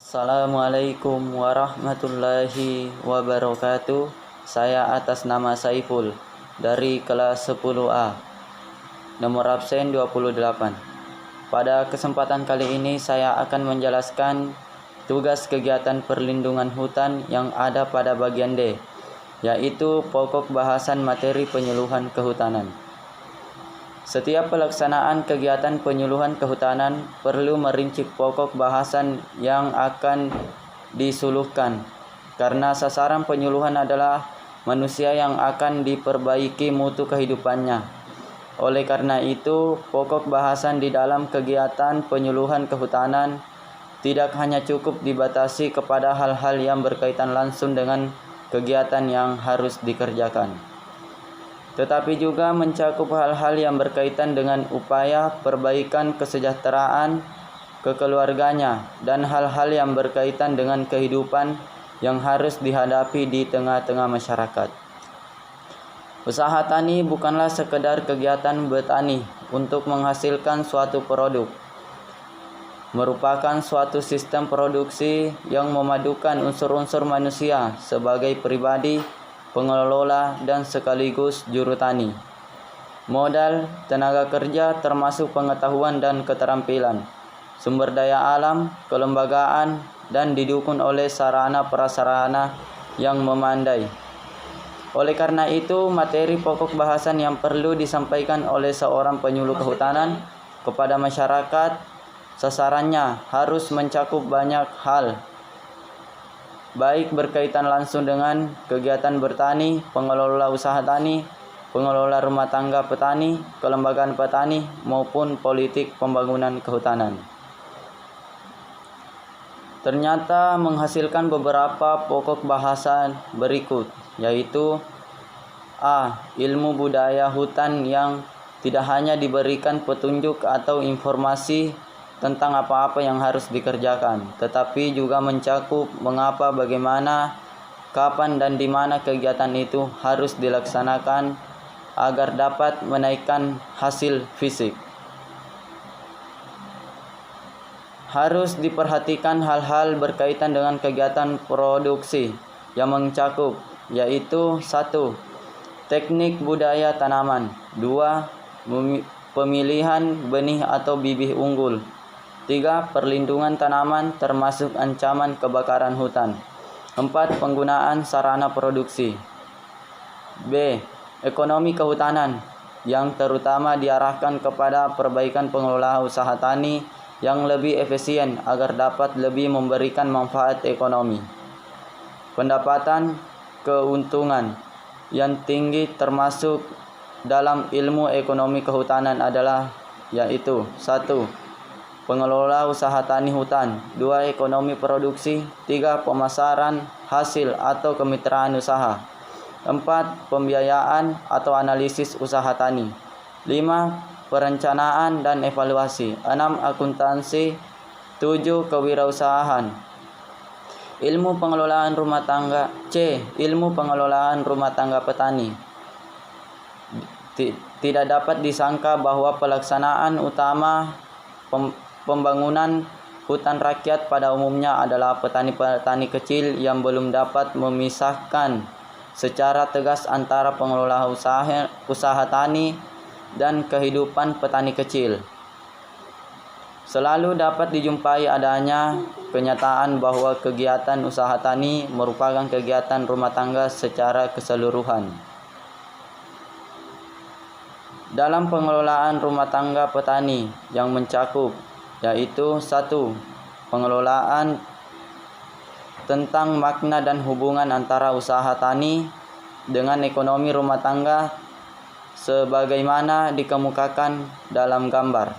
Assalamualaikum warahmatullahi wabarakatuh. Saya atas nama Saiful dari kelas 10A. Nomor absen 28. Pada kesempatan kali ini saya akan menjelaskan tugas kegiatan perlindungan hutan yang ada pada bagian D, yaitu pokok bahasan materi penyuluhan kehutanan. Setiap pelaksanaan kegiatan penyuluhan kehutanan perlu merinci pokok bahasan yang akan disuluhkan, karena sasaran penyuluhan adalah manusia yang akan diperbaiki mutu kehidupannya. Oleh karena itu, pokok bahasan di dalam kegiatan penyuluhan kehutanan tidak hanya cukup dibatasi kepada hal-hal yang berkaitan langsung dengan kegiatan yang harus dikerjakan, tetapi juga mencakup hal-hal yang berkaitan dengan upaya perbaikan kesejahteraan kekeluarganya dan hal-hal yang berkaitan dengan kehidupan yang harus dihadapi di tengah-tengah masyarakat. Usaha tani bukanlah sekedar kegiatan bertani untuk menghasilkan suatu produk, merupakan suatu sistem produksi yang memadukan unsur-unsur manusia sebagai pribadi, pengelola, dan sekaligus juru tani. Modal, tenaga kerja termasuk pengetahuan dan keterampilan, sumber daya alam, kelembagaan, dan didukung oleh sarana prasarana yang memadai. Oleh karena itu, materi pokok bahasan yang perlu disampaikan oleh seorang penyuluh kehutanan kepada masyarakat sasarannya harus mencakup banyak hal, baik berkaitan langsung dengan kegiatan bertani, pengelola usaha tani, pengelola rumah tangga petani, kelembagaan petani, maupun politik pembangunan kehutanan. Ternyata menghasilkan beberapa pokok bahasan berikut, yaitu A. Ilmu budaya hutan yang tidak hanya diberikan petunjuk atau informasi tentang apa-apa yang harus dikerjakan, tetapi juga mencakup mengapa, bagaimana, kapan, dan di mana kegiatan itu harus dilaksanakan agar dapat menaikkan hasil fisik. Harus diperhatikan hal-hal berkaitan dengan kegiatan produksi yang mencakup, yaitu 1. Teknik budaya tanaman, 2. Pemilihan benih atau bibit unggul, 3. Perlindungan tanaman termasuk ancaman kebakaran hutan, 4. Penggunaan sarana produksi. B. Ekonomi kehutanan yang terutama diarahkan kepada perbaikan pengelolaan usaha tani yang lebih efisien agar dapat lebih memberikan manfaat ekonomi. Pendapatan keuntungan yang tinggi termasuk dalam ilmu ekonomi kehutanan adalah yaitu 1. Pengelola usaha tani hutan, 2. Ekonomi produksi, 3. Pemasaran hasil atau kemitraan usaha, 4. Pembiayaan atau analisis usaha tani, 5. Perencanaan dan evaluasi, 6. Akuntansi, 7. Kewirausahaan. Ilmu pengelolaan rumah tangga. C. Ilmu pengelolaan rumah tangga petani. Tidak dapat disangka bahwa pelaksanaan utama pembangunan hutan rakyat pada umumnya adalah petani-petani kecil yang belum dapat memisahkan secara tegas antara pengelola usaha tani dan kehidupan petani kecil. Selalu dapat dijumpai adanya kenyataan bahwa kegiatan usaha tani merupakan kegiatan rumah tangga secara keseluruhan. Dalam pengelolaan rumah tangga petani yang mencakup, yaitu 1. Pengelolaan tentang makna dan hubungan antara usaha tani dengan ekonomi rumah tangga sebagaimana dikemukakan dalam gambar.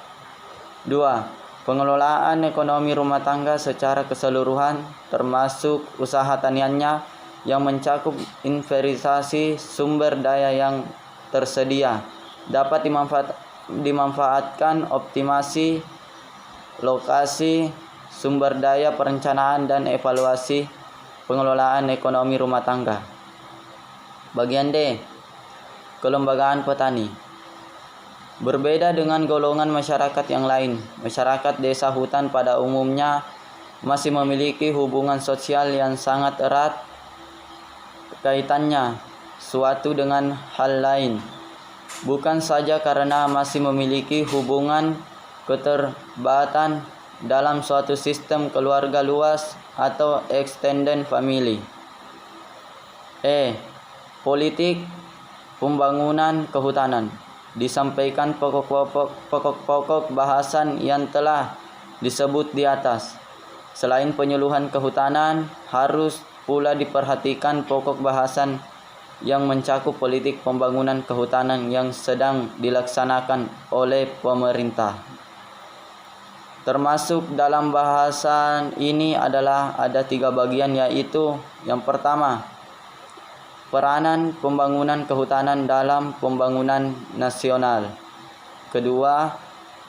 2. Pengelolaan ekonomi rumah tangga secara keseluruhan termasuk usaha taniannya yang mencakup inventarisasi sumber daya yang tersedia, dapat dimanfaatkan, optimasi lokasi sumber daya, perencanaan, dan evaluasi pengelolaan ekonomi rumah tangga. Bagian D. Kelembagaan petani. Berbeda dengan golongan masyarakat yang lain, masyarakat desa hutan pada umumnya masih memiliki hubungan sosial yang sangat erat kaitannya suatu dengan hal lain, bukan saja karena masih memiliki hubungan keterlibatan dalam suatu sistem keluarga luas atau extended family. Politik pembangunan kehutanan. Disampaikan pokok-pokok bahasan yang telah disebut di atas. Selain penyuluhan kehutanan, harus pula diperhatikan pokok bahasan yang mencakup politik pembangunan kehutanan yang sedang dilaksanakan oleh pemerintah. Termasuk dalam bahasan ini adalah ada 3 bagian, yaitu yang pertama, peranan pembangunan kehutanan dalam pembangunan nasional. Kedua,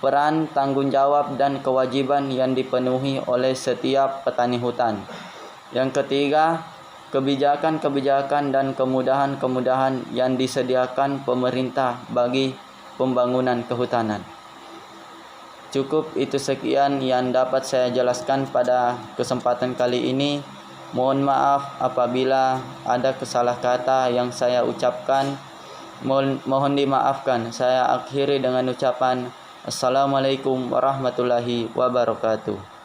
peran tanggung jawab dan kewajiban yang dipenuhi oleh setiap petani hutan. Yang ketiga, kebijakan-kebijakan dan kemudahan-kemudahan yang disediakan pemerintah bagi pembangunan kehutanan. Cukup itu sekian yang dapat saya jelaskan pada kesempatan kali ini. Mohon maaf apabila ada kesalah kata yang saya ucapkan. Mohon dimaafkan. Saya akhiri dengan ucapan Assalamualaikum warahmatullahi wabarakatuh.